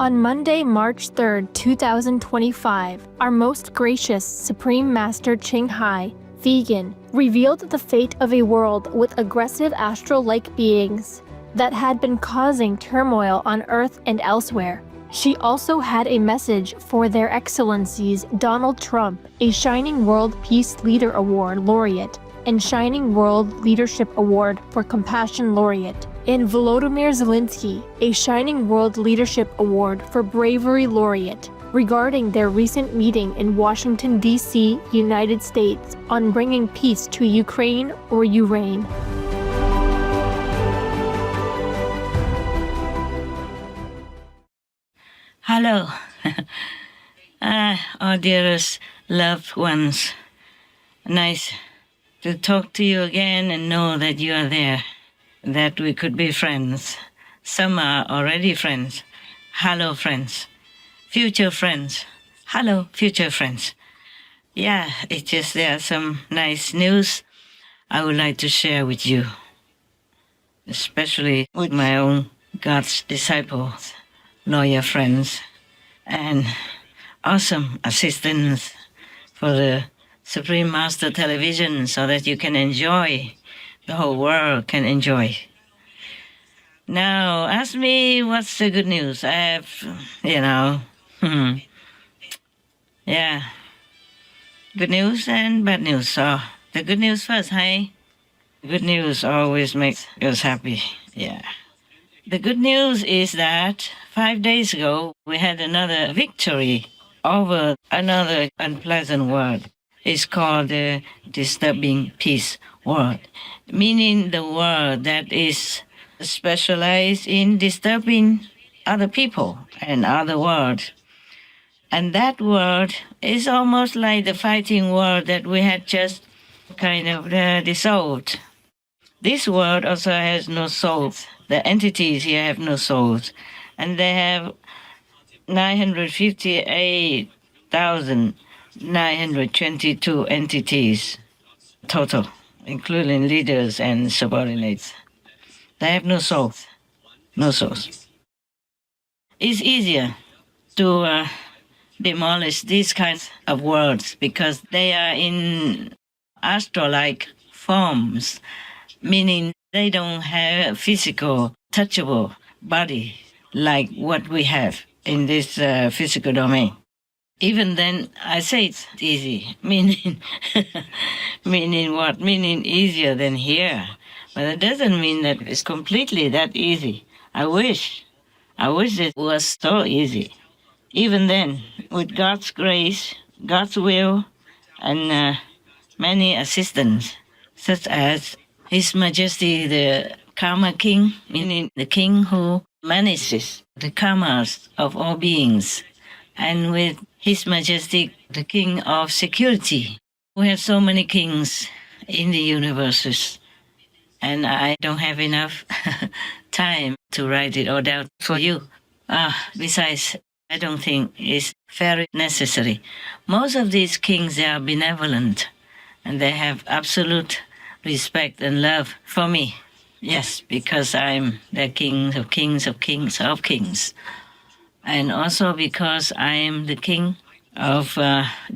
On Monday, March 3rd, 2025, our most gracious Supreme Master Ching Hai, vegan, revealed the fate of a world with aggressive astral-like beings that had been causing turmoil on Earth and elsewhere. She also had a message for Their Excellencies Donald Trump, a Shining World Peace Leader Award laureate, and Shining World Leadership Award for Compassion laureate, and Volodymyr Zelensky, a Shining World Leadership Award for Bravery laureate, regarding their recent meeting in Washington, D.C., United States, on bringing peace to Ukraine or Urain. Hello, our dearest loved ones. Nice to talk to you again and know that you are there, that we could be friends. Some are already friends. Hello, friends. Future friends. Hello, future friends. Yeah, it's just there are some nice news I would like to share with you, especially with my own God's disciples, loyal friends, and awesome assistants for the Supreme Master Television so that you can enjoy, the whole world can enjoy. Now, ask me what's the good news. I have, yeah, good news and bad news. So, the good news first, hey? Good news always makes us happy, yeah. The good news is that 5 days ago, we had another victory over another unpleasant word. It's called the disturbing peace word, meaning the word that is specialized in disturbing other people and other words. And that word is almost like the fighting word that we had just kind of dissolved. This word also has no souls. The entities here have no souls. And they have 958,922 entities total, including leaders and subordinates. They have no souls. No souls. It's easier to demolish these kinds of words because they are in astral-like forms, meaning they don't have a physical, touchable body like what we have in this physical domain. Even then, I say it's easy, meaning meaning what? Meaning easier than here. But it doesn't mean that it's completely that easy. I wish it was so easy. Even then, with God's grace, God's will, and many assistants, such as His Majesty the Karma King, meaning the king who manages the karmas of all beings, and with His Majesty the King of Security. We have so many kings in the universes, and I don't have enough time to write it all down for you. Besides, I don't think it's very necessary. Most of these kings, they are benevolent, and they have absolute respect and love for me. Yes, because I'm the king of kings of kings of kings. And also because I am the king of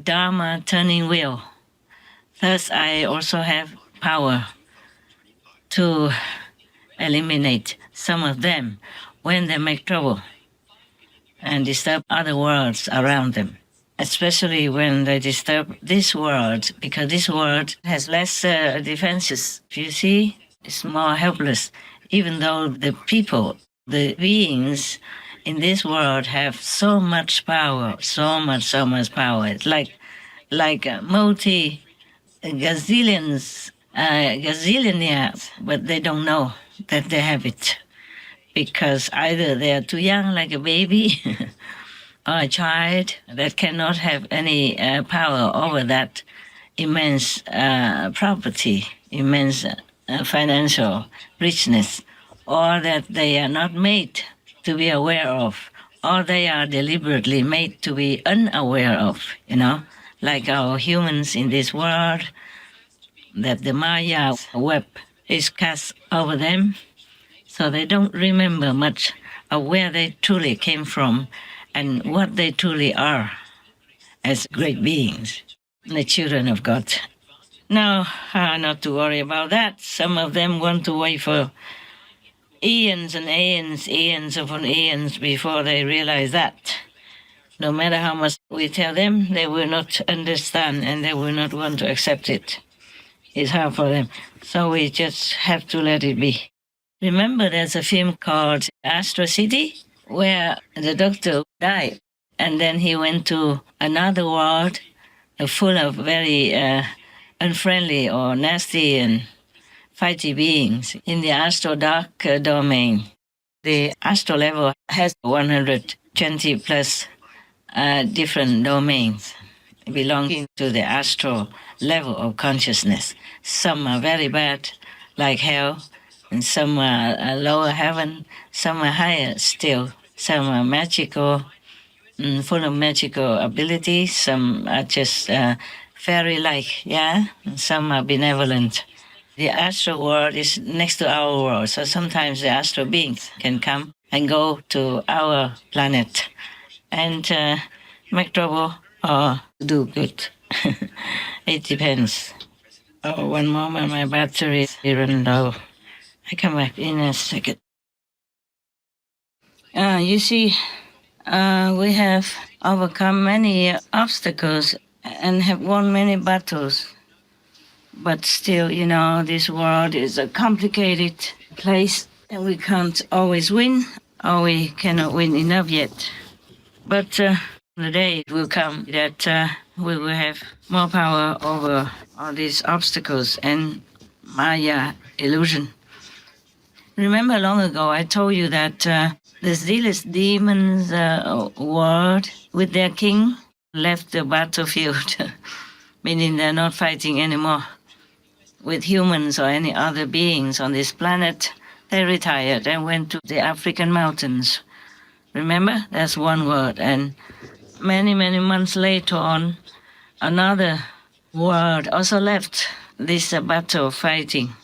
Dharma turning wheel. Thus, I also have power to eliminate some of them when they make trouble and disturb other worlds around them, especially when they disturb this world, because this world has less defenses. You see, it's more helpless, even though the people, the beings in this world have so much power, so much power. It's like gazillionaires, but they don't know that they have it, because either they are too young, like a baby, or a child that cannot have any power over that immense property, immense financial richness, or that they are not made to be aware of, or they are deliberately made to be unaware of, like our humans in this world, that the Maya web is cast over them, so they don't remember much of where they truly came from and what they truly are as great beings, the children of God. Now, not to worry about that. Some of them want to wait for eons and eons, eons upon eons before they realize that. No matter how much we tell them, they will not understand and they will not want to accept it. It's hard for them. So we just have to let it be. Remember, there's a film called Astro City where the doctor died and then he went to another world full of very unfriendly or nasty and fighty beings in the astro dark domain. The astro level has 120 plus different domains belonging to the astral level of consciousness. Some are very bad, like hell, and some are lower heaven, some are higher still, some are magical, full of magical abilities, some are just fairy-like, yeah, and some are benevolent. The astral world is next to our world, so sometimes the astral beings can come and go to our planet and make trouble or do good. It depends. Oh, one moment, my battery is running low. I come back in a second. You see, we have overcome many obstacles and have won many battles. But still, this world is a complicated place and we can't always win, or we cannot win enough yet. But the day will come that we will have more power over all these obstacles and Maya illusion. Remember long ago I told you that the zealous demons world with their king left the battlefield, meaning they're not fighting anymore with humans or any other beings on this planet. They retired and went to the African mountains. Remember? That's one word. And many, many months later on, another world also left this battle fighting.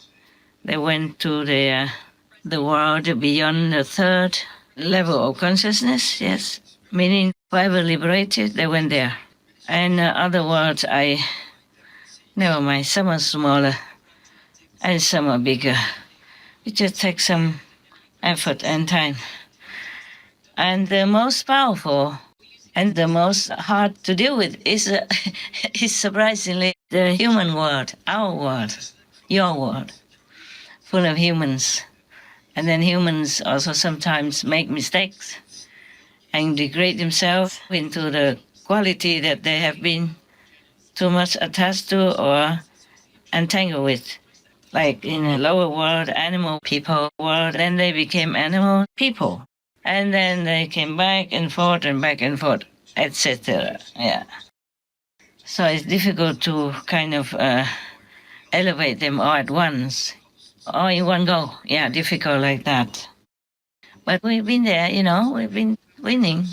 They went to the world beyond the third level of consciousness, yes, meaning forever liberated, they went there. And other worlds, never mind, some are smaller and some are bigger. It just takes some effort and time. And the most powerful and the most hard to deal with is surprisingly the human world, our world, your world, full of humans. And then humans also sometimes make mistakes and degrade themselves into the quality that they have been too much attached to or entangled with. Like in a lower world, animal people world, then they became animal people. And then they came back and forth, etc. Yeah. So it's difficult to kind of elevate them all at once, or in one go. Yeah, difficult like that. But we've been there, we've been winning,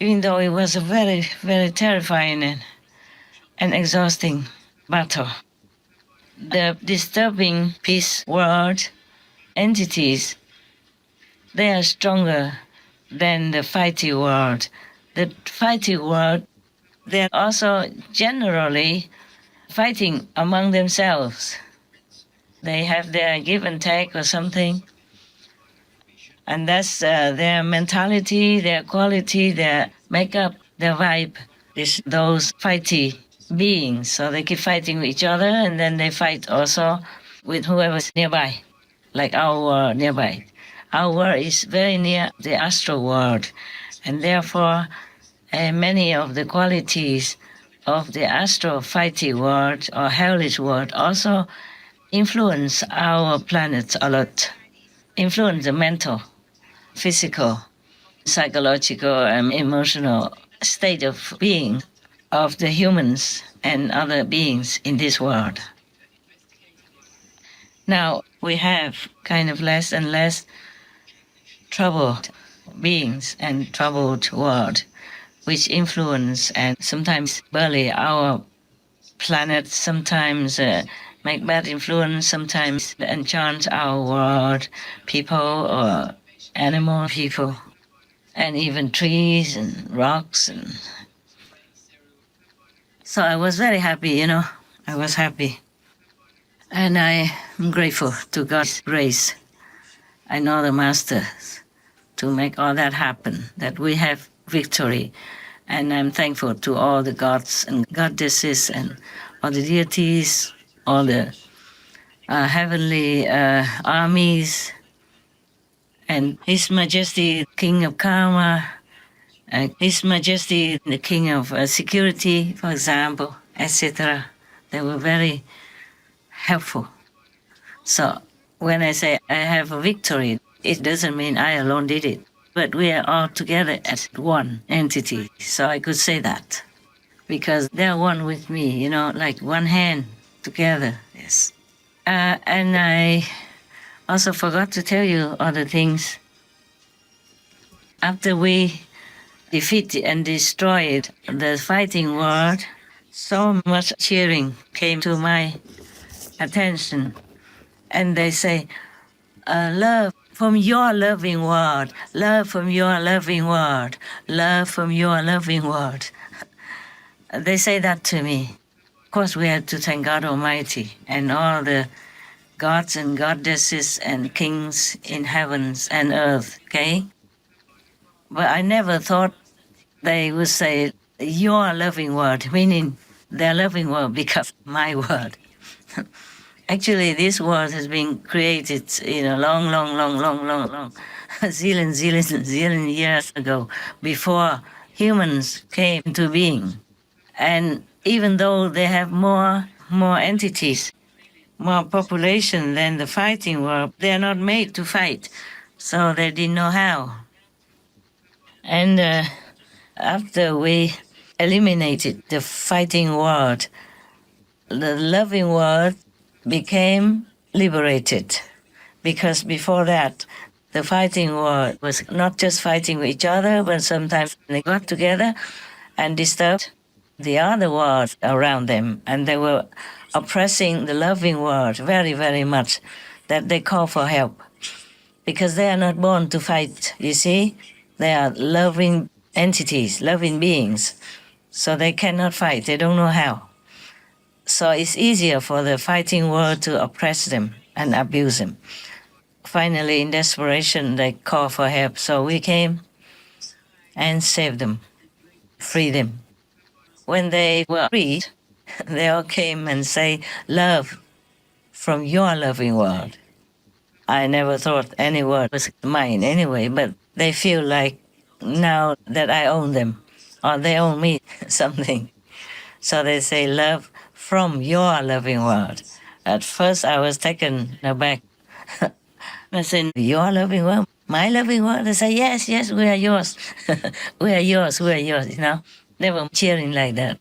even though it was a very, very terrifying and exhausting battle. The disturbing peace world entities, they are stronger than the fighting world. The fighting world, they're also generally fighting among themselves. They have their give and take or something. And that's their mentality, their quality, their makeup, their vibe, is those fighty beings. So they keep fighting with each other and then they fight also with whoever's nearby, like our world nearby. Our world is very near the astral world, and therefore many of the qualities of the astral fighting world or hellish world also influence our planet a lot, influence the mental, physical, psychological, and emotional state of being of the humans and other beings in this world. Now we have kind of less and less troubled beings and troubled world, which influence and sometimes bully our planet, sometimes make bad influence, sometimes enchant our world, people, or animal people, and even trees and rocks. And so I was very happy, you know. I was happy. And I am grateful to God's grace. I know the Masters to make all that happen, that we have victory. And I'm thankful to all the gods and goddesses and all the deities, all the heavenly armies, and His Majesty, King of Karma, His Majesty, the King of Security, for example, etc. They were very helpful. So when I say I have a victory, it doesn't mean I alone did it, but we are all together as one entity. So I could say that because they're one with me, you know, like one hand together. Yes. And I also forgot to tell you other things. After we defeated and destroyed the fighting world, so much cheering came to my attention. And they say, love from your loving word, love from your loving word, love from your loving word. They say that to me. Of course, we have to thank God Almighty and all the gods and goddesses and kings in heavens and earth, okay? But I never thought they would say, your loving word, meaning their loving word becomes my word. Actually, this word has been created in a long, zillion years ago, before humans came into being. And even though they have more entities, more population than the fighting world, they are not made to fight, so they didn't know how. And after we eliminated the fighting world, the loving world became liberated. Because before that, the fighting world was not just fighting with each other, but sometimes they got together and disturbed the other world around them. And they were oppressing the loving world very, very much, that they call for help. Because they are not born to fight, you see? They are loving entities, loving beings. So they cannot fight, they don't know how. So it's easier for the fighting world to oppress them and abuse them. Finally, in desperation, they call for help. So we came and saved them, freed them. When they were freed, they all came and say, love from your loving world. I never thought any word was mine anyway, but they feel like now that I own them, or they own me something. So they say, love from your loving world. At first, I was taken aback. I said, your loving world? My loving world? They say, yes, we are yours. we are yours, you know. They were cheering like that.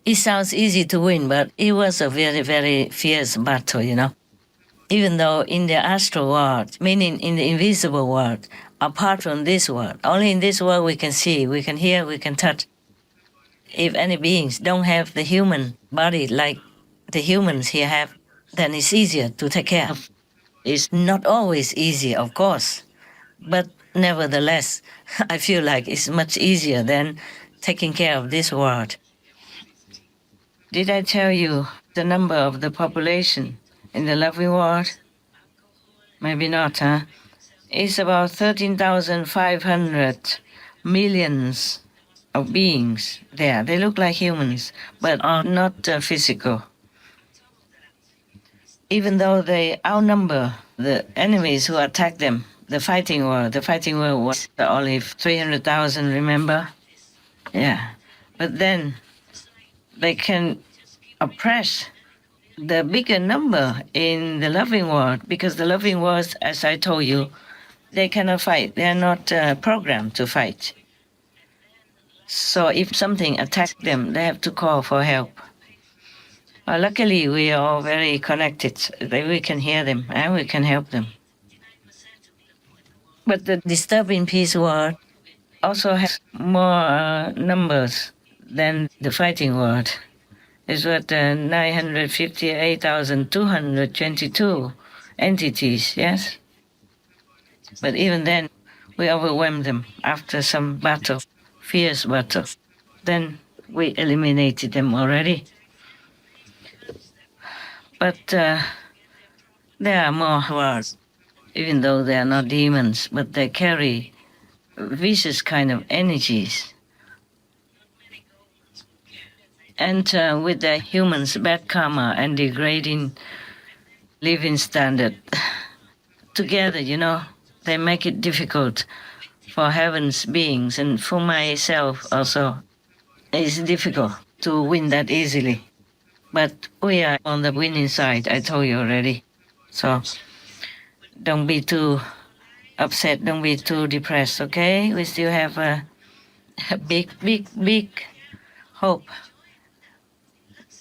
It sounds easy to win, but it was a very, very fierce battle, you know. Even though in the astral world, meaning in the invisible world, apart from this world, only in this world we can see, we can hear, we can touch. If any beings don't have the human body like the humans here have, then it's easier to take care of. It's not always easy, of course, but nevertheless, I feel like it's much easier than taking care of this world. Did I tell you the number of the population in the loving world? Maybe not, huh? It's about 13,500 millions of beings there. They look like humans, but are not physical. Even though they outnumber the enemies who attack them, the fighting world was only 300,000, remember? Yeah. But then they can oppress the bigger number in the loving world, because the loving world, as I told you, they cannot fight. They are not programmed to fight. So if something attacks them, they have to call for help. Well, luckily, we are all very connected. We can hear them and we can help them. But the disturbing peace world also has more numbers than the fighting world. It's what 958,222 entities, yes? But even then, we overwhelmed them after some battle, fierce battle. Then we eliminated them already. But there are more words, even though they are not demons, but they carry vicious kind of energies. And with the humans' bad karma and degrading living standard, together, they make it difficult for heaven's beings and for myself also. It's difficult to win that easily. But we are on the winning side, I told you already. So don't be too upset, don't be too depressed, okay? We still have a big, big, big hope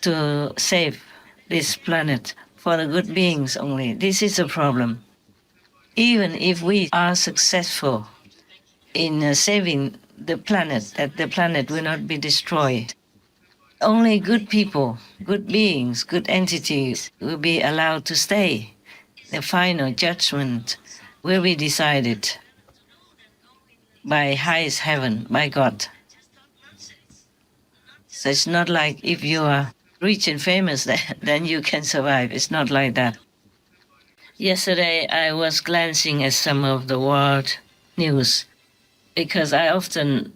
to save this planet for the good beings only. This is a problem. Even if we are successful in saving the planet, that the planet will not be destroyed, only good people, good beings, good entities will be allowed to stay. The final judgment will be decided by highest heaven, by God. So it's not like if you are rich and famous, then you can survive. It's not like that. Yesterday, I was glancing at some of the world news because I often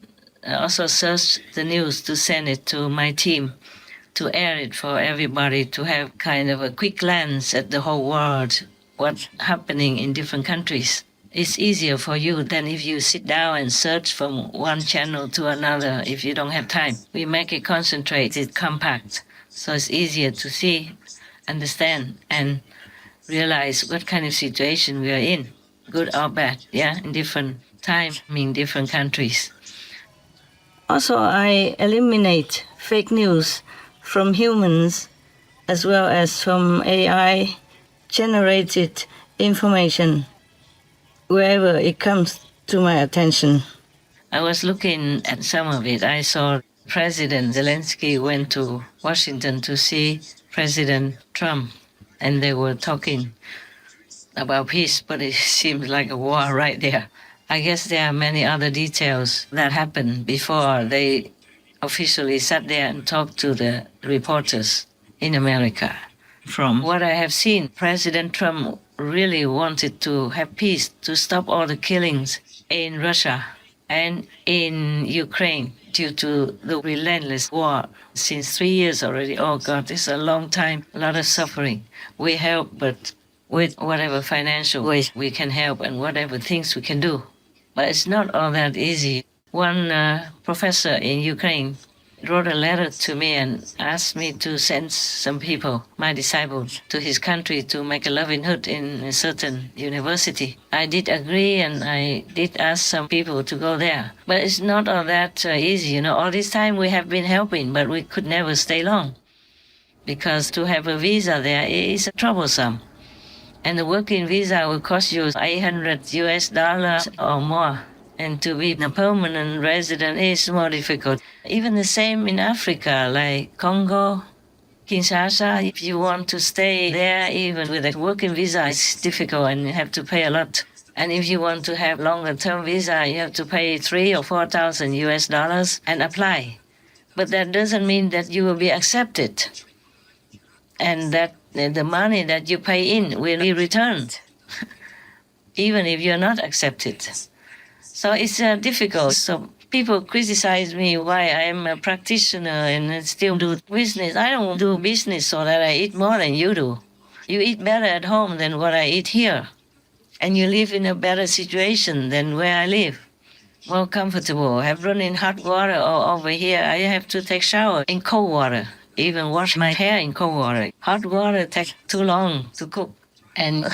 also search the news to send it to my team to air it for everybody to have kind of a quick glance at the whole world, what's happening in different countries. It's easier for you than if you sit down and search from one channel to another if you don't have time. We make it concentrated, compact, so it's easier to see, understand, and realize what kind of situation we are in, good or bad, in different time, in different countries. Also, I eliminate fake news from humans as well as from AI generated information wherever it comes to my attention. I was looking at some of it. I saw President Zelensky went to Washington to see President Trump, and they were talking about peace, but it seems like a war right there. I guess there are many other details that happened before they officially sat there and talked to the reporters in America. From what I have seen, President Trump really wanted to have peace, to stop all the killings in Russia and in Ukraine due to the relentless war since 3 years already. Oh God, it's a long time, a lot of suffering. We help, but with whatever financial ways we can help and whatever things we can do. But it's not all that easy. One professor in Ukraine wrote a letter to me and asked me to send some people, my disciples, to his country to make a livelihood in a certain university. I did agree and I did ask some people to go there. But it's not all that easy. All this time we have been helping, but we could never stay long because to have a visa there is troublesome. And the working visa will cost you $800 or more. And to be a permanent resident is more difficult. Even the same in Africa, like Congo, Kinshasa, if you want to stay there, even with a working visa, it's difficult and you have to pay a lot. And if you want to have longer term visa, you have to pay $3,000 or $4,000 and apply. But that doesn't mean that you will be accepted and that the money that you pay in will be returned, even if you're not accepted. So it's difficult. So people criticize me why I'm a practitioner and still do business. I don't do business so that I eat more than you do. You eat better at home than what I eat here. And you live in a better situation than where I live. More comfortable. I have running hot water over here. I have to take shower in cold water. Even wash my hair in cold water. Hot water takes too long to cook. And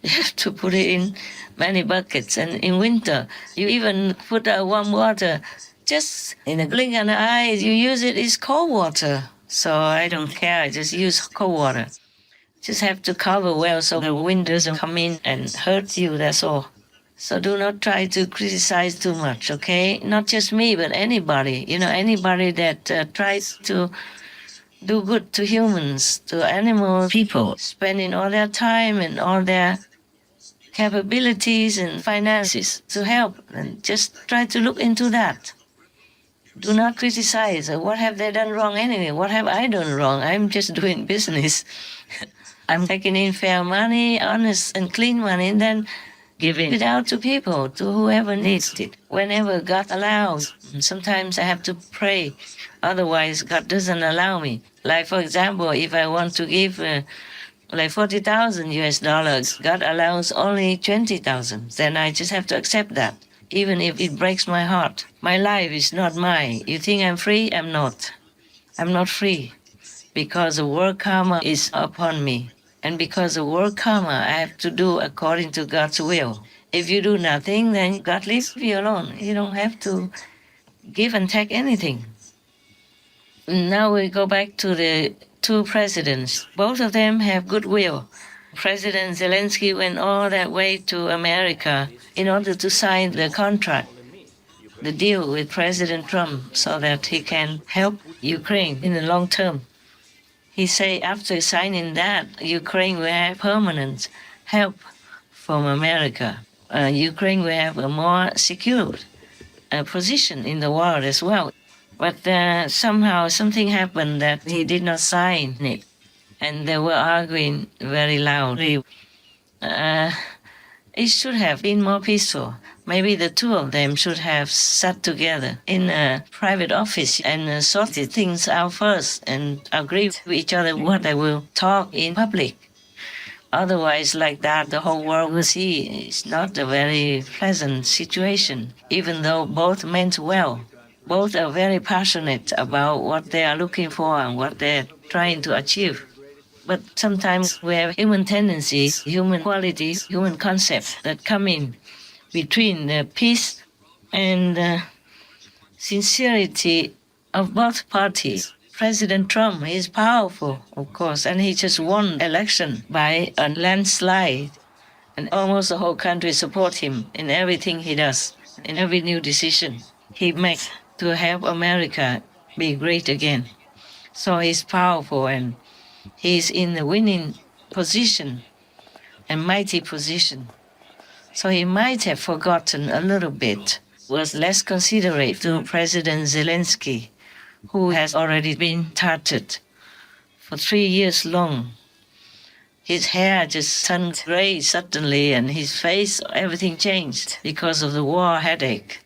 you have to put it in many buckets. And in winter, you even put warm water. Just in a blink of an eye, you use it, it's cold water. So I don't care, I just use cold water. Just have to cover well so the wind doesn't come in and hurt you, that's all. So do not try to criticize too much, okay? Not just me, but anybody. Anybody that tries to do good to humans, to animal people, spending all their time and all their capabilities and finances to help, and just try to look into that. Do not criticize. What have they done wrong anyway? What have I done wrong? I'm just doing business. I'm taking in fair money, honest and clean money, and then giving it out to people, to whoever needs it, whenever God allows. Sometimes I have to pray, otherwise God doesn't allow me. Like, for example, if I want to give like 40,000 US dollars, God allows only 20,000, then I just have to accept that, even if it breaks my heart. My life is not mine. You think I'm free? I'm not. I'm not free, because the world karma is upon me. And because of world karma, I have to do according to God's will. If you do nothing, then God leaves you alone. You don't have to give and take anything. Now we go back to the two presidents. Both of them have goodwill. President Zelensky went all that way to America in order to sign the contract, the deal with President Trump, so that he can help Ukraine in the long term. He said after signing that, Ukraine will have permanent help from America. Ukraine will have a more secure position in the world as well. But somehow something happened that he did not sign it. And they were arguing very loudly. It should have been more peaceful. Maybe the two of them should have sat together in a private office and sorted things out first and agreed with each other what they will talk in public. Otherwise, like that, the whole world will see it's not a very pleasant situation, even though both meant well. Both are very passionate about what they are looking for and what they're trying to achieve. But sometimes we have human tendencies, human qualities, human concepts that come in between the peace and sincerity of both parties. President Trump is powerful, of course, and he just won election by a landslide. And almost the whole country support him in everything he does, in every new decision he makes to help America be great again. So he's powerful and he's in the winning position, a mighty position. So he might have forgotten a little bit, was less considerate to President Zelensky, who has already been targeted for 3 years long. His hair just turned gray suddenly, and his face, everything changed because of the war headache.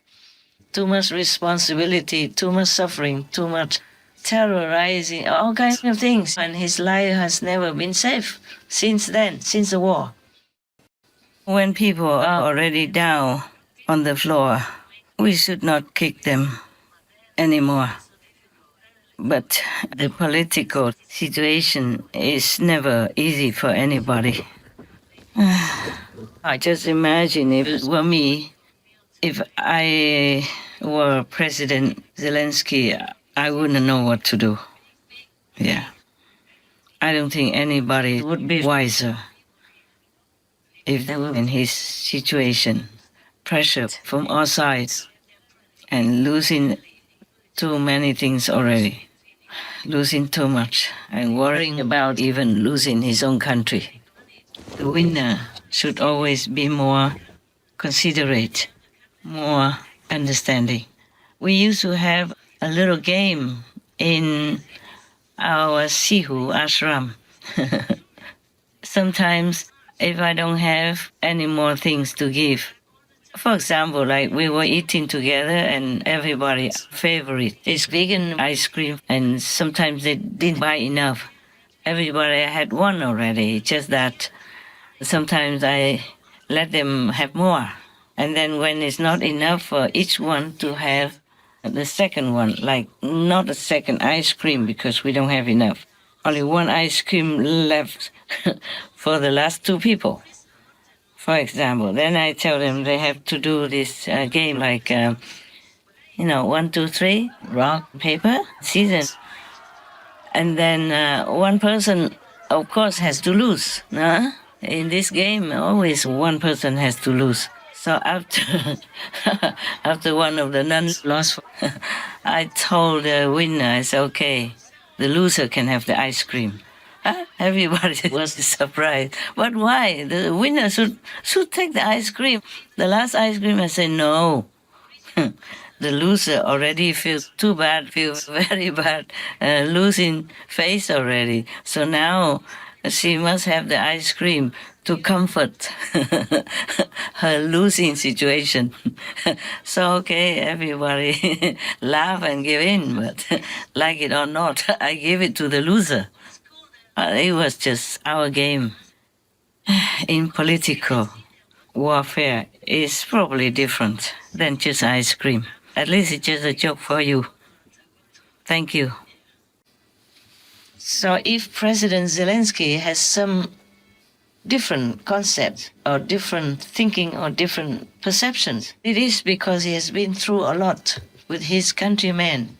Too much responsibility, too much suffering, too much terrorizing, all kinds of things. And his life has never been safe since then, since the war. When people are already down on the floor, we should not kick them anymore. But the political situation is never easy for anybody. I just imagine if it were me, if I were President Zelensky, I wouldn't know what to do. Yeah. I don't think anybody would be wiser if they were in his situation. Pressure from all sides and losing too many things already. Losing too much and worrying about even losing his own country. The winner should always be more considerate, more understanding. We used to have a little game in our Sihu ashram. Sometimes if I don't have any more things to give, for example, like we were eating together and everybody's favorite is vegan ice cream, and sometimes they didn't buy enough. Everybody had one already, just that sometimes I let them have more. And then when it's not enough for each one to have the second one, like not a second ice cream because we don't have enough. Only one ice cream left for the last two people. For example, then I tell them they have to do this game like, 1, 2, 3, rock, paper, scissors. And then one person, of course, has to lose. In this game, always one person has to lose. So after one of the nuns lost, I told the winner, I said, okay, the loser can have the ice cream. Everybody was surprised. But why? The winner should take the ice cream. The last ice cream, I said, no. The loser already feels too bad, feels very bad, losing face already. So now she must have the ice cream to comfort her losing situation. So, okay, everybody laugh and give in, but like it or not, I give it to the loser. It was just our game. In political warfare is probably different than just ice cream. At least it's just a joke for you. Thank you. So if President Zelensky has some different concept or different thinking or different perceptions, it is because he has been through a lot with his countrymen.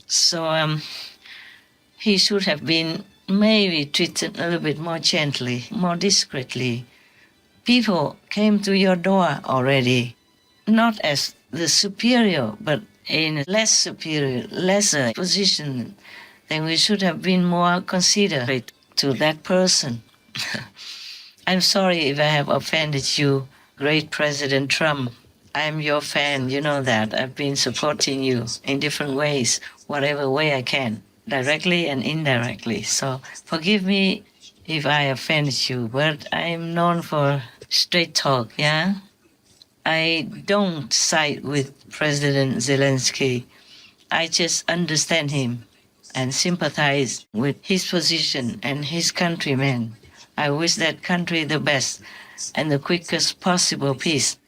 So he should have been maybe treated a little bit more gently, more discreetly. People came to your door already, not as the superior, but in a less superior, lesser position. Then we should have been more considerate to that person. I'm sorry if I have offended you, great President Trump. I'm your fan, you know that. I've been supporting you in different ways, whatever way I can, directly and indirectly. So forgive me if I offended you, but I'm known for straight talk, yeah? I don't side with President Zelensky. I just understand him and sympathize with his position and his countrymen. I wish that country the best and the quickest possible peace.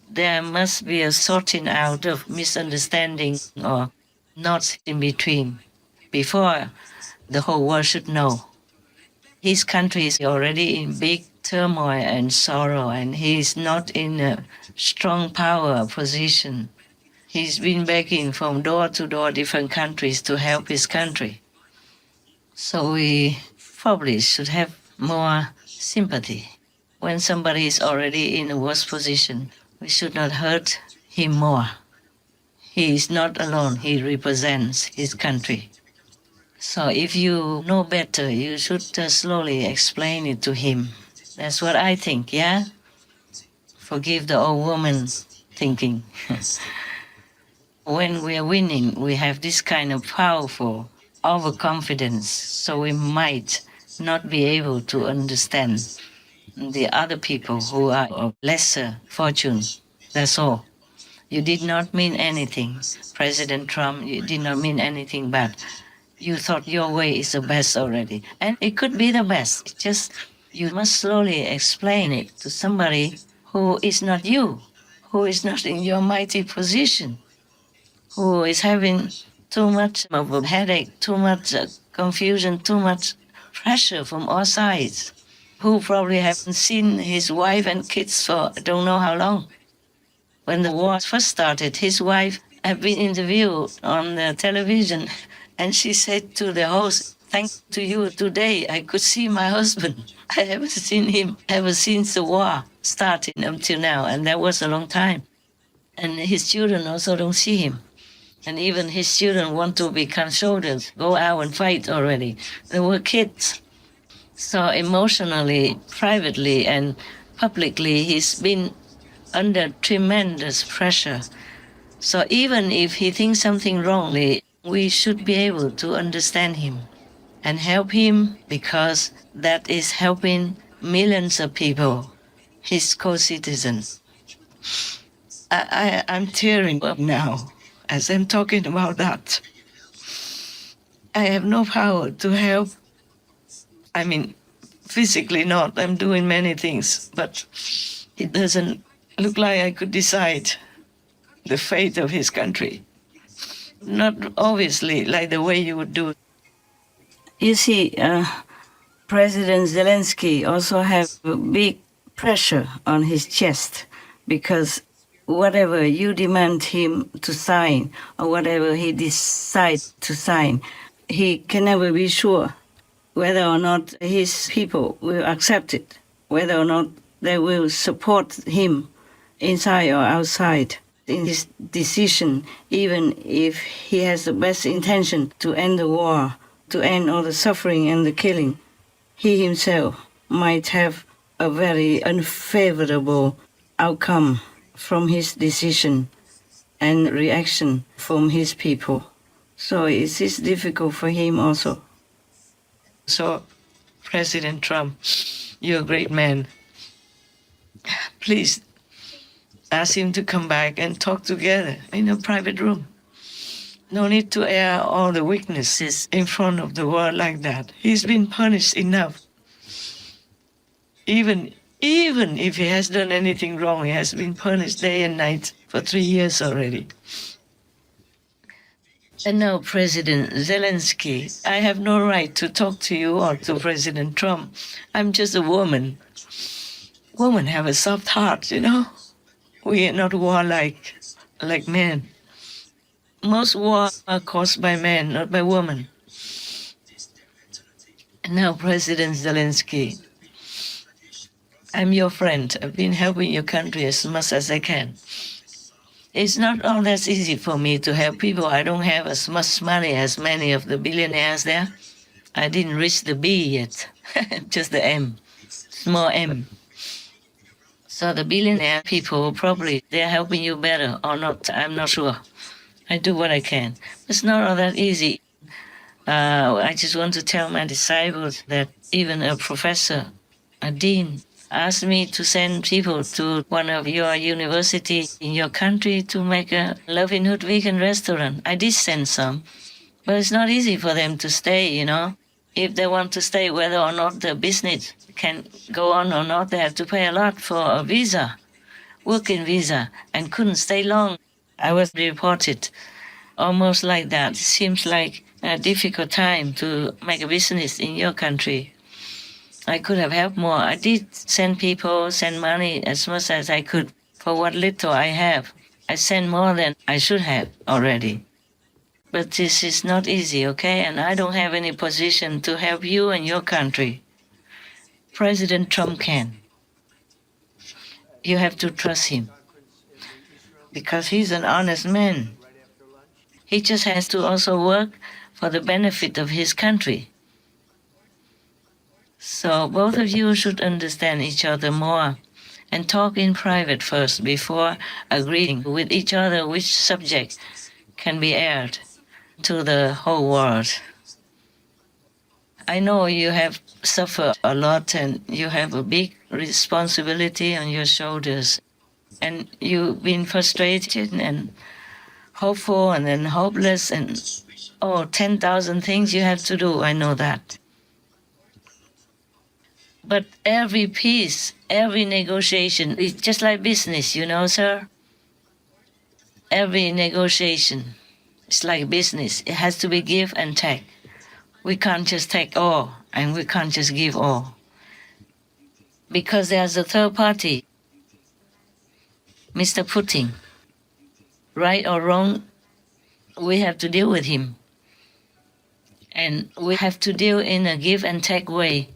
There must be a sorting out of misunderstanding or knots in between before the whole world should know. His country is already in big turmoil and sorrow, and he is not in a strong power position. He's been begging from door to door different countries to help his country. So we probably should have more sympathy. When somebody is already in a worse position, we should not hurt him more. He is not alone, he represents his country. So if you know better, you should slowly explain it to him. That's what I think, yeah? Forgive the old woman thinking. When we are winning, we have this kind of powerful overconfidence, so we might not be able to understand the other people who are of lesser fortune. That's all. You did not mean anything. President Trump, you did not mean anything bad. You thought your way is the best already. And it could be the best. It's just you must slowly explain it to somebody who is not you, who is not in your mighty position, who is having too much of a headache, too much confusion, too much pressure from all sides, who probably haven't seen his wife and kids for I don't know how long. When the war first started, his wife had been interviewed on the television, and she said to the host, "Thanks to you today, I could see my husband. I haven't seen him ever since the war started until now," and that was a long time. And his children also don't see him. And even his children want to become soldiers, go out and fight already. They were kids. So emotionally, privately, and publicly, he's been under tremendous pressure. So even if he thinks something wrongly, we should be able to understand him and help him, because that is helping millions of people, his co-citizens. I'm tearing up now as I'm talking about that. I have no power to help. I mean, physically not. I'm doing many things, but it doesn't look like I could decide the fate of his country. Not obviously like the way you would do. You see, President Zelensky also has a big pressure on his chest, because whatever you demand him to sign or whatever he decides to sign, he can never be sure whether or not his people will accept it, whether or not they will support him inside or outside in his decision, even if he has the best intention to end the war to end all the suffering and the killing. He himself might have a very unfavorable outcome from his decision and reaction from his people. So it is difficult for him also. So, President Trump, you're a great man. Please ask him to come back and talk together in a private room. No need to air all the weaknesses in front of the world like that. He's been punished enough. Even if he has done anything wrong, he has been punished day and night for 3 years already. And now, President Zelensky, I have no right to talk to you or to President Trump. I'm just a woman. Women have a soft heart, you know. We are not warlike like men. Most wars are caused by men, not by women. And now, President Zelensky, I'm your friend. I've been helping your country as much as I can. It's not all that easy for me to help people. I don't have as much money as many of the billionaires there. I didn't reach the B yet, just the M, small m. So the billionaire people probably they're helping you better or not. I'm not sure. I do what I can. It's not all that easy. I just want to tell my disciples that even a professor, a dean, asked me to send people to one of your universities in your country to make a livelihood vegan restaurant. I did send some, but it's not easy for them to stay, you know. If they want to stay, whether or not the business can go on or not, they have to pay a lot for a visa, working visa, and couldn't stay long. I was reported almost like that. It seems like a difficult time to make a business in your country. I could have helped more. I did send people, send money as much as I could for what little I have. I sent more than I should have already. But this is not easy, okay? And I don't have any position to help you and your country. President Trump can. You have to trust him because he's an honest man. He just has to also work for the benefit of his country. So both of you should understand each other more and talk in private first before agreeing with each other which subject can be aired to the whole world. I know you have suffered a lot and you have a big responsibility on your shoulders. And you've been frustrated and hopeful and then hopeless and 10,000 things you have to do. I know that. But every peace, every negotiation is just like business, you know, sir? Every negotiation is like business. It has to be give and take. We can't just take all and we can't just give all. Because there's a third party, Mr. Putin. Right or wrong, we have to deal with him. And we have to deal in a give and take way.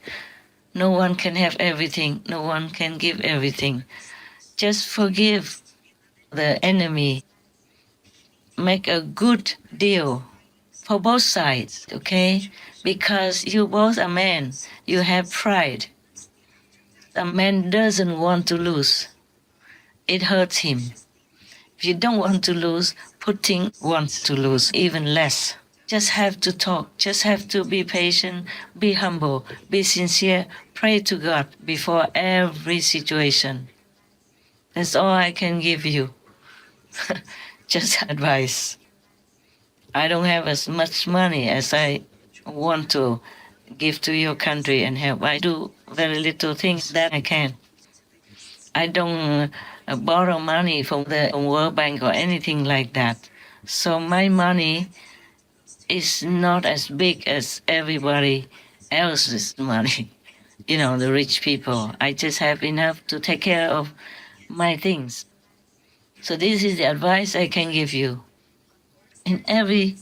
No one can have everything. No one can give everything. Just forgive the enemy. Make a good deal for both sides, okay? Because you both are men. You have pride. A man doesn't want to lose. It hurts him. If you don't want to lose, Putin wants to lose even less. Just have to talk. Just have to be patient, be humble, be sincere. Pray to God before every situation. That's all I can give you. Just advice. I don't have as much money as I want to give to your country and help. I do very little things that I can. I don't borrow money from the World Bank or anything like that. So my money is not as big as everybody else's money. You know, the rich people. I just have enough to take care of my things. So this is the advice I can give you. In every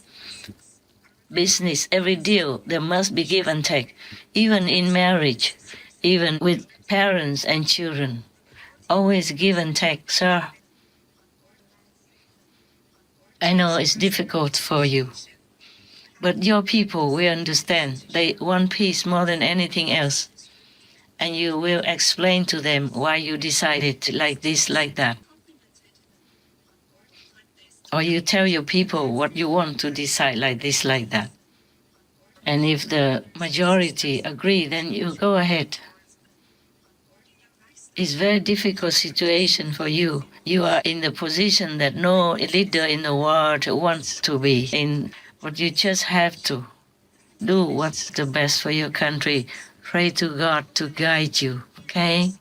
business, every deal, there must be give and take. Even in marriage, even with parents and children. Always give and take, sir. I know it's difficult for you. But your people will understand. They want peace more than anything else. And you will explain to them why you decided like this, like that. Or you tell your people what you want to decide like this, like that. And if the majority agree, then you go ahead. It's a very difficult situation for you. You are in the position that no leader in the world wants to be in, but you just have to do what's the best for your country. Pray to God to guide you, okay?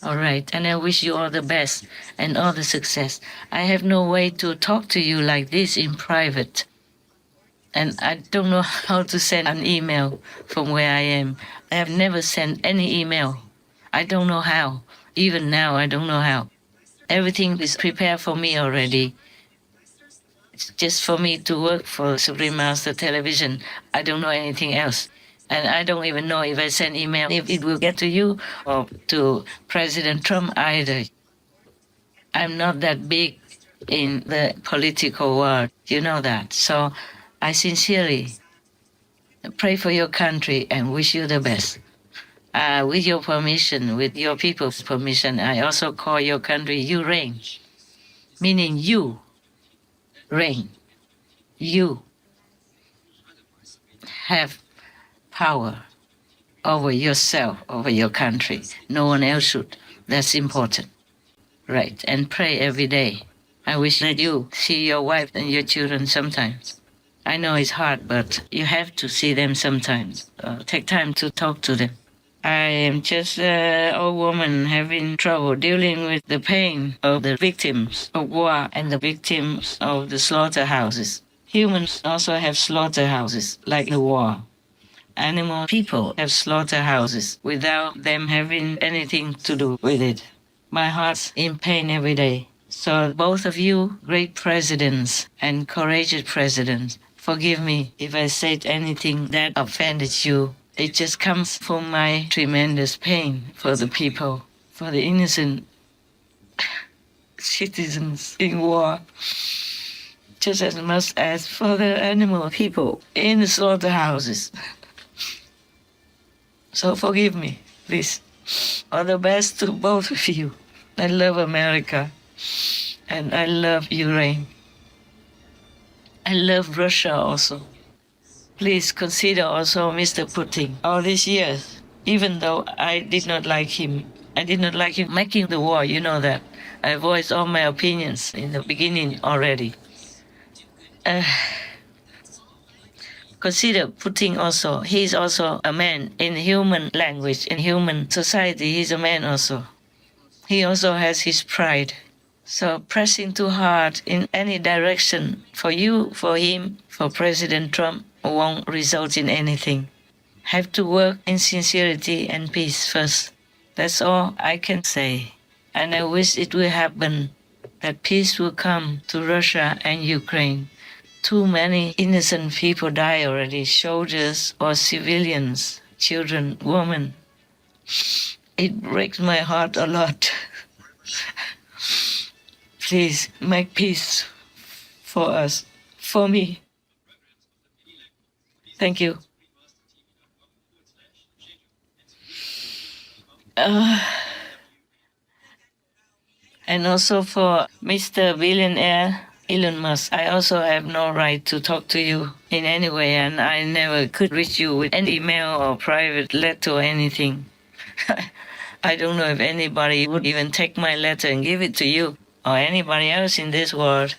All right, and I wish you all the best and all the success. I have no way to talk to you like this in private. And I don't know how to send an email from where I am. I have never sent any email. I don't know how. Even now, I don't know how. Everything is prepared for me already. It's just for me to work for Supreme Master Television. I don't know anything else. And I don't even know if I send email, if it will get to you or to President Trump either. I'm not that big in the political world. You know that. So I sincerely pray for your country and wish you the best. With your permission, with your people's permission, I also call your country Ukraine, meaning you reign. You have power over yourself, over your country. No one else should. That's important. Right. And pray every day. I wish that you see your wife and your children sometimes. I know it's hard, but you have to see them sometimes. Take time to talk to them. I am just an old woman having trouble dealing with the pain of the victims of war and the victims of the slaughterhouses. Humans also have slaughterhouses, like the war. Animal people have slaughterhouses without them having anything to do with it. My heart's in pain every day. So both of you, great presidents and courageous presidents, forgive me if I said anything that offended you. It just comes from my tremendous pain for the people, for the innocent citizens in war, just as much as for the animal people in the slaughterhouses. So forgive me, please. All the best to both of you. I love America, and I love Ukraine. I love Russia also. Please consider also Mr. Putin. All these years, even though I did not like him making the war, you know that. I voiced all my opinions in the beginning already. Consider Putin also. He's also a man in human language, in human society. He's a man also. He also has his pride. So pressing too hard in any direction for you, for him, for President Trump won't result in anything. Have to work in sincerity and peace first. That's all I can say. And I wish it will happen, that peace will come to Russia and Ukraine. Too many innocent people die already, soldiers or civilians, children, women. It breaks my heart a lot. Please make peace for us, for me. Thank you. And also for Mr. Billionaire Elon Musk, I also have no right to talk to you in any way, and I never could reach you with any email or private letter or anything. I don't know if anybody would even take my letter and give it to you or anybody else in this world.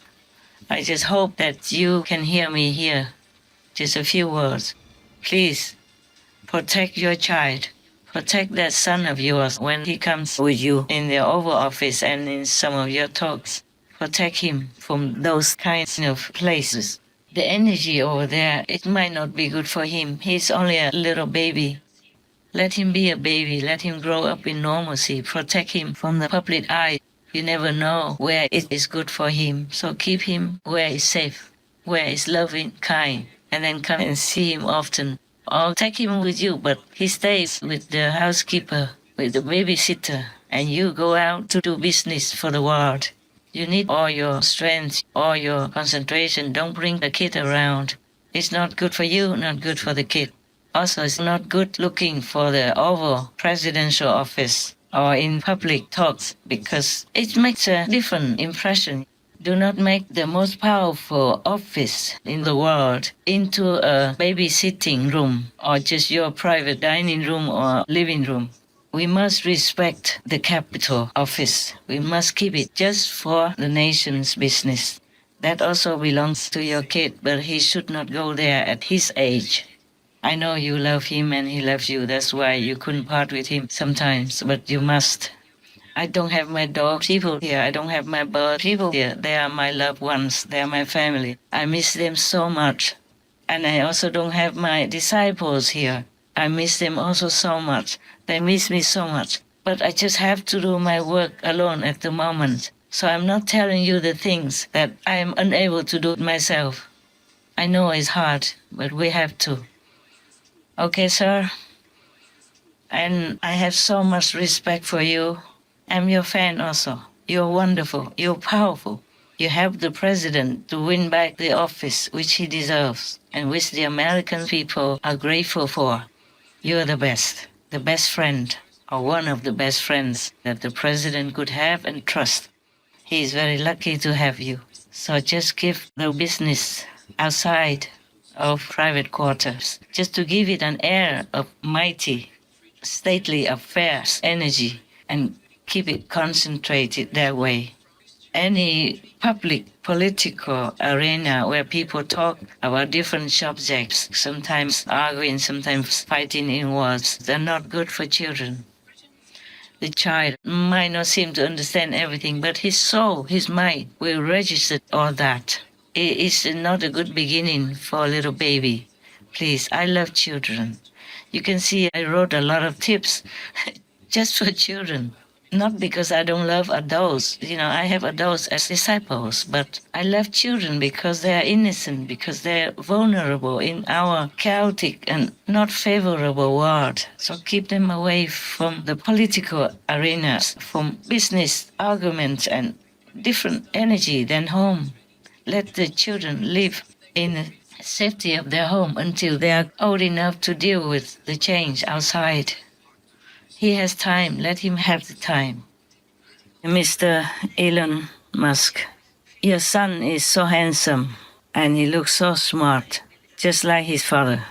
I just hope that you can hear me here. Just a few words. Please protect your child. Protect that son of yours when he comes with you in the Oval Office and in some of your talks. Protect him from those kinds of places. The energy over there, it might not be good for him. He's only a little baby. Let him be a baby. Let him grow up in normalcy. Protect him from the public eye. You never know where it is good for him. So keep him where it's safe, where it's loving, kind, and then come and see him often. Or take him with you, but he stays with the housekeeper, with the babysitter, and you go out to do business for the world. You need all your strength, all your concentration. Don't bring the kid around. It's not good for you, not good for the kid. Also, it's not good looking for the Oval presidential office or in public talks because it makes a different impression. Do not make the most powerful office in the world into a babysitting room or just your private dining room or living room. We must respect the capital office. We must keep it just for the nation's business. That also belongs to your kid, but he should not go there at his age. I know you love him and he loves you. That's why you couldn't part with him sometimes, but you must. I don't have my dog people here. I don't have my bird people here. They are my loved ones. They are my family. I miss them so much. And I also don't have my disciples here. I miss them also so much. They miss me so much. But I just have to do my work alone at the moment. So I'm not telling you the things that I am unable to do myself. I know it's hard, but we have to. Okay, sir? And I have so much respect for you. I'm your fan also. You're wonderful. You're powerful. You helped the president to win back the office which he deserves and which the American people are grateful for. You're the best friend, or one of the best friends that the president could have and trust. He is very lucky to have you. So just give the business outside of private quarters, just to give it an air of mighty, stately affairs, energy, and keep it concentrated that way. Any public political arena where people talk about different subjects, sometimes arguing, sometimes fighting in wars, they're not good for children. The child might not seem to understand everything, but his soul, his mind will register all that. It is not a good beginning for a little baby. Please, I love children. You can see I wrote a lot of tips just for children. Not because I don't love adults. I have adults as disciples, but I love children because they are innocent, because they're vulnerable in our chaotic and not favorable world. So keep them away from the political arenas, from business arguments and different energy than home. Let the children live in the safety of their home until they are old enough to deal with the change outside. He has time. Let him have the time. Mr. Elon Musk, your son is so handsome and he looks so smart, just like his father.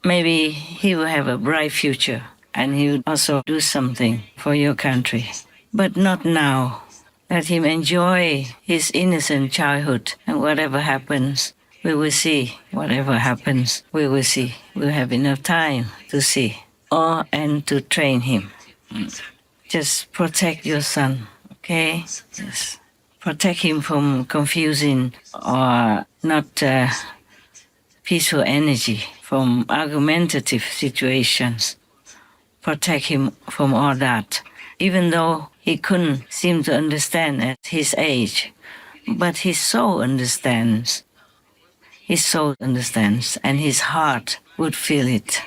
Maybe he will have a bright future and he will also do something for your country. But not now. Let him enjoy his innocent childhood, and whatever happens, we will see. Whatever happens, we will see. We'll have enough time to see. And to train him. Just protect your son, okay? Just protect him from confusing or not peaceful energy, from argumentative situations. Protect him from all that, even though he couldn't seem to understand at his age. But his soul understands. His soul understands, and his heart would feel it.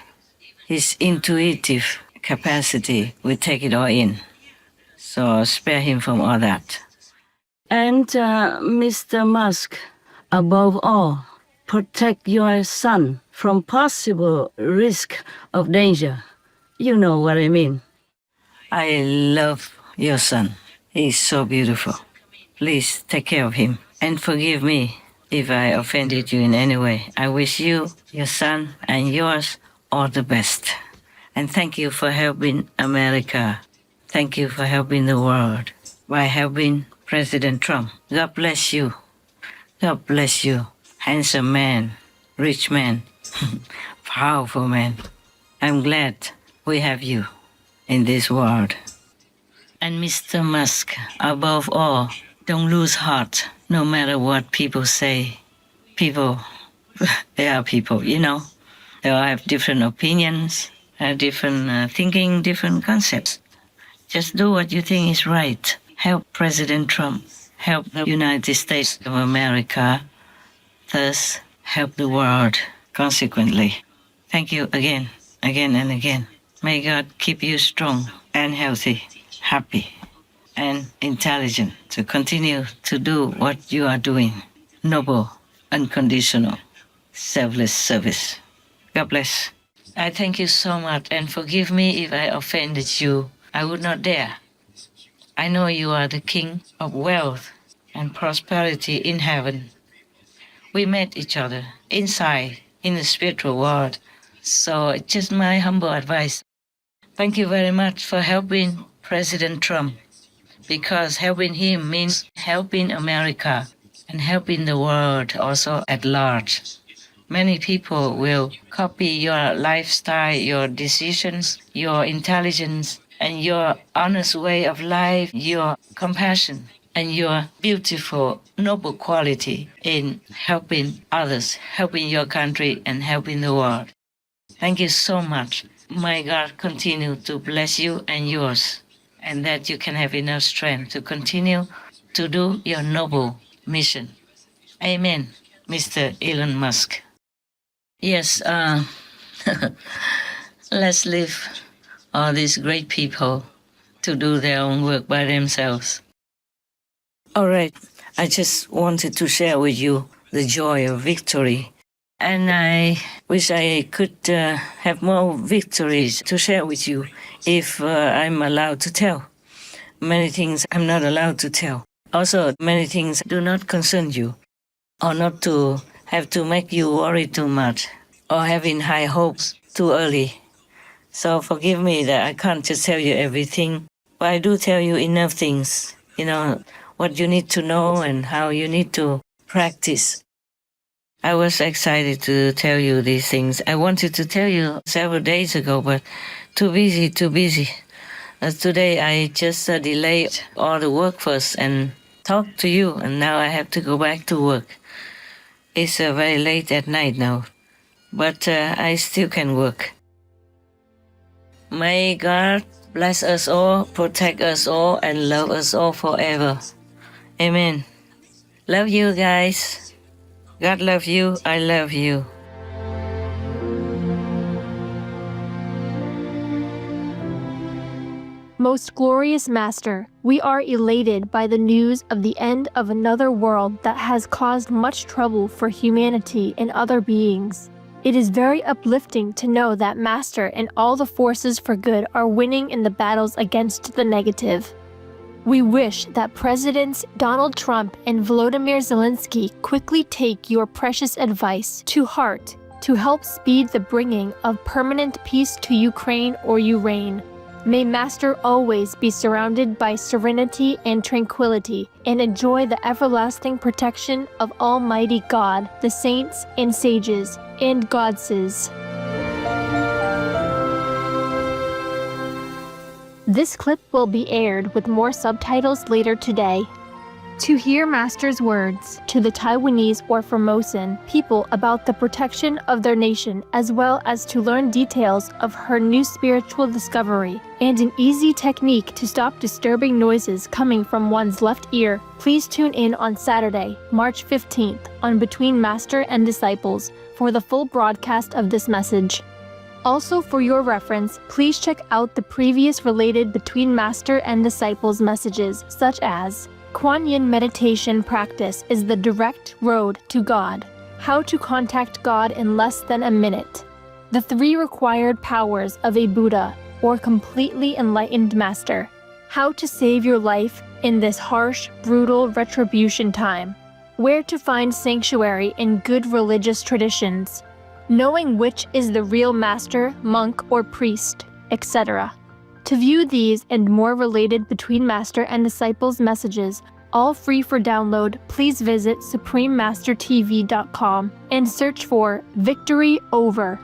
His intuitive capacity will take it all in. So spare him from all that. And Mr. Musk, above all, protect your son from possible risk of danger. You know what I mean. I love your son. He's so beautiful. Please take care of him and forgive me if I offended you in any way. I wish you, your son, and yours all the best. And thank you for helping America. Thank you for helping the world by helping President Trump. God bless you. God bless you. Handsome man, rich man, powerful man. I'm glad we have you in this world. And Mr. Musk, above all, don't lose heart, no matter what people say. People, they are people, They all have different opinions, different thinking, different concepts. Just do what you think is right. Help President Trump. Help the United States of America. Thus, help the world consequently. Thank you again and again. May God keep you strong and healthy, happy and intelligent to continue to do what you are doing. Noble, unconditional. selfless service. God bless. I thank you so much and forgive me if I offended you. I would not dare. I know you are the King of wealth and prosperity in heaven. We met each other inside in the spiritual world. So just my humble advice. Thank you very much for helping President Trump, because helping him means helping America and helping the world also at large. Many people will copy your lifestyle, your decisions, your intelligence, and your honest way of life, your compassion, and your beautiful, noble quality in helping others, helping your country, and helping the world. Thank you so much. May God continue to bless you and yours, and that you can have enough strength to continue to do your noble mission. Amen, Mr. Elon Musk. Yes, let's leave all these great people to do their own work by themselves. All right. I just wanted to share with you the joy of victory. And I wish I could have more victories to share with you if I'm allowed to tell. Many things I'm not allowed to tell. Also, many things do not concern you, or not to have to make you worry too much, or having high hopes too early. So forgive me that I can't just tell you everything, but I do tell you enough things, what you need to know and how you need to practice. I was excited to tell you these things. I wanted to tell you several days ago, but too busy. Today I just delayed all the work first and talked to you, and now I have to go back to work. It's very late at night now, but I still can work. May God bless us all, protect us all, and love us all forever. Amen. Love you guys. God love you. I love you. Most glorious Master, we are elated by the news of the end of another world that has caused much trouble for humanity and other beings. It is very uplifting to know that Master and all the forces for good are winning in the battles against the negative. We wish that Presidents Donald Trump and Volodymyr Zelensky quickly take your precious advice to heart to help speed the bringing of permanent peace to Ukraine or Ukraine. May Master always be surrounded by serenity and tranquility and enjoy the everlasting protection of Almighty God, the saints and sages, and goddesses. This clip will be aired with more subtitles later today. To hear Master's words to the Taiwanese or Formosan people about the protection of their nation, as well as to learn details of her new spiritual discovery and an easy technique to stop disturbing noises coming from one's left ear, please tune in on Saturday, March 15th on Between Master and Disciples for the full broadcast of this message. Also, for your reference, please check out the previous related Between Master and Disciples messages, such as Kuan Yin meditation practice is the direct road to God, how to contact God in less than a minute, the 3 required powers of a Buddha or completely enlightened master, how to save your life in this harsh, brutal retribution time, where to find sanctuary in good religious traditions, knowing which is the real master, monk, or priest, etc. To view these and more related Between Master and Disciples messages, all free for download, please visit suprememastertv.com and search for Victory Over.